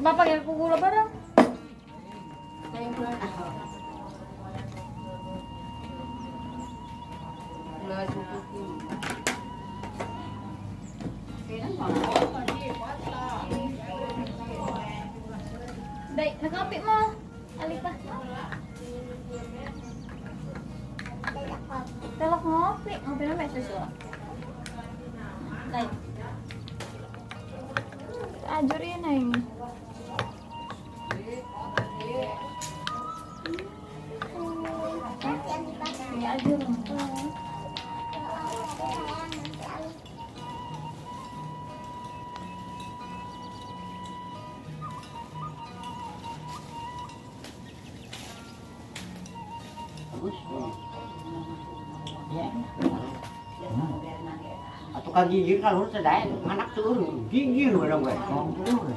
Bapak yang gula bareng. Saya gula nah. Gula susu. Dai, nakapi mo. Alika. Telok ngopi, ngopi na may susu. Dai. Ajur yan ay. Ini ajur. Ya. Atau kagigil kalau sedaya anak turun gigil orang gue. Kong turun.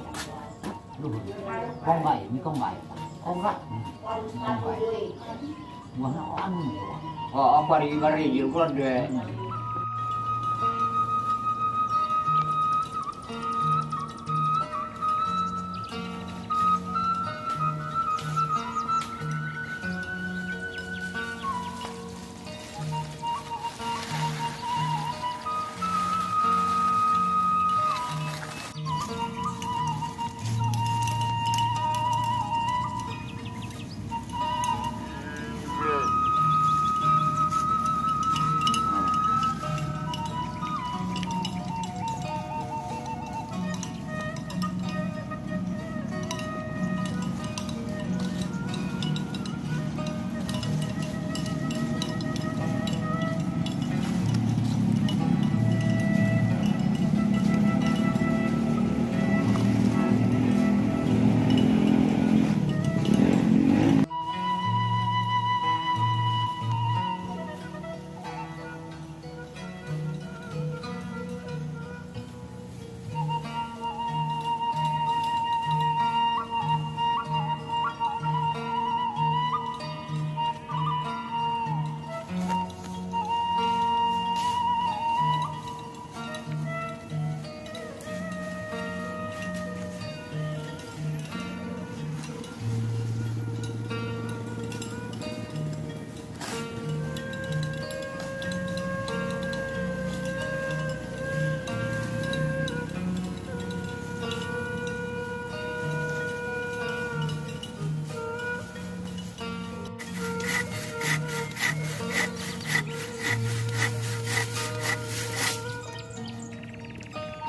Kong baik, ini kong baik. Kong enggak. Kong baik. Mana anu. Oh, bari gil kok deh.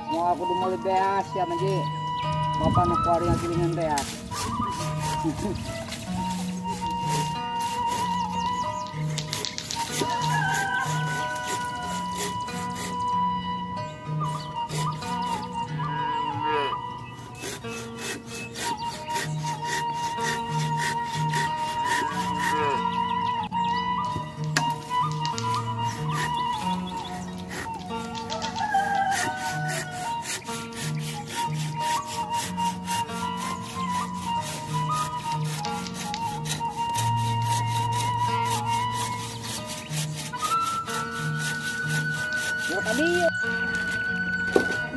Mau aku udah mulai beas ya Manji. Bapak nak kuari yang kilingan beas.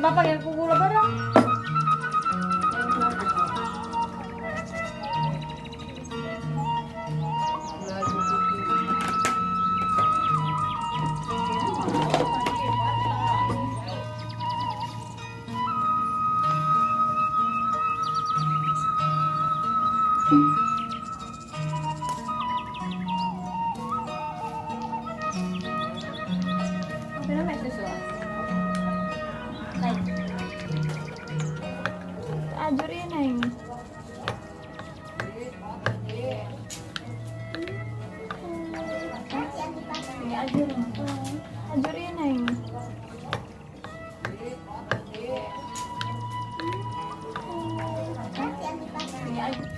Bapak yang gula bareng. Ngopi na may susu. Dai. Ajur yan ay. Ini ajur. Ajur yan ay. Ini ajur.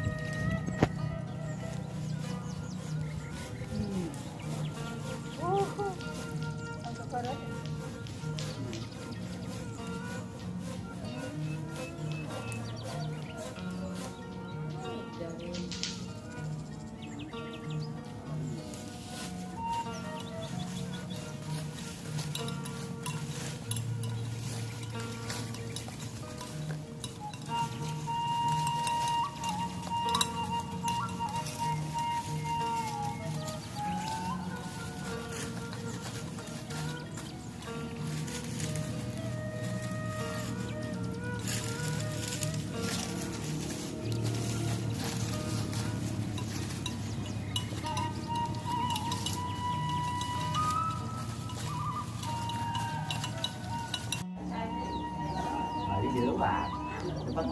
Cepat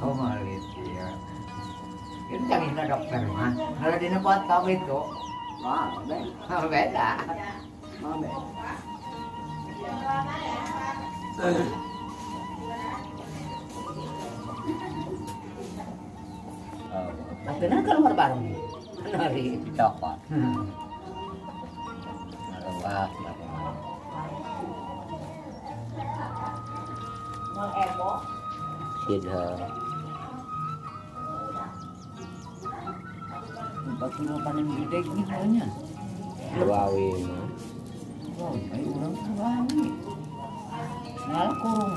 oh malit ya. Itu canggih na dokter mah. Kalau di buat kau itu, Wah, beda. Mame. Tapi nanti keluar bareng. Hari Cokot. Wah, Sidha. Bagi mau panen gede gini nya. Bawawi. Oh, ayo orang terbangi. Ngala kurung.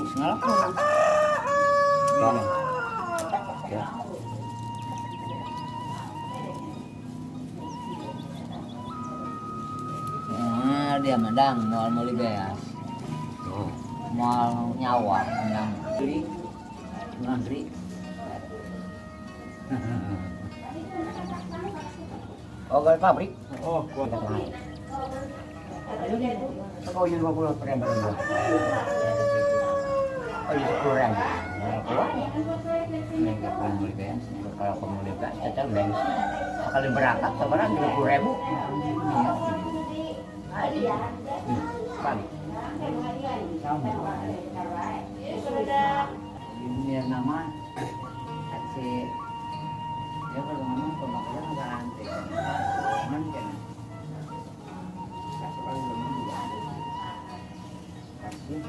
Bang. Ya. Nah, dia medang mau beli beas. Mau nyawa medang beli ngantri. Oh, gawe pabrik. Oh, kuat. Ayo deh. Kau yang 20 ribu. Oh, iya 10 ribu. Ini nggak perlu beli beas. Kalau kamu beli beas, cacat bensin. Sekali berangkat, sebarang 20 ribu. Iya. Sekali. Sama. Ini nama si dia kalau ngomong pemakaran nggak rantai. Cuman kan kasih paling belum juga. Kasih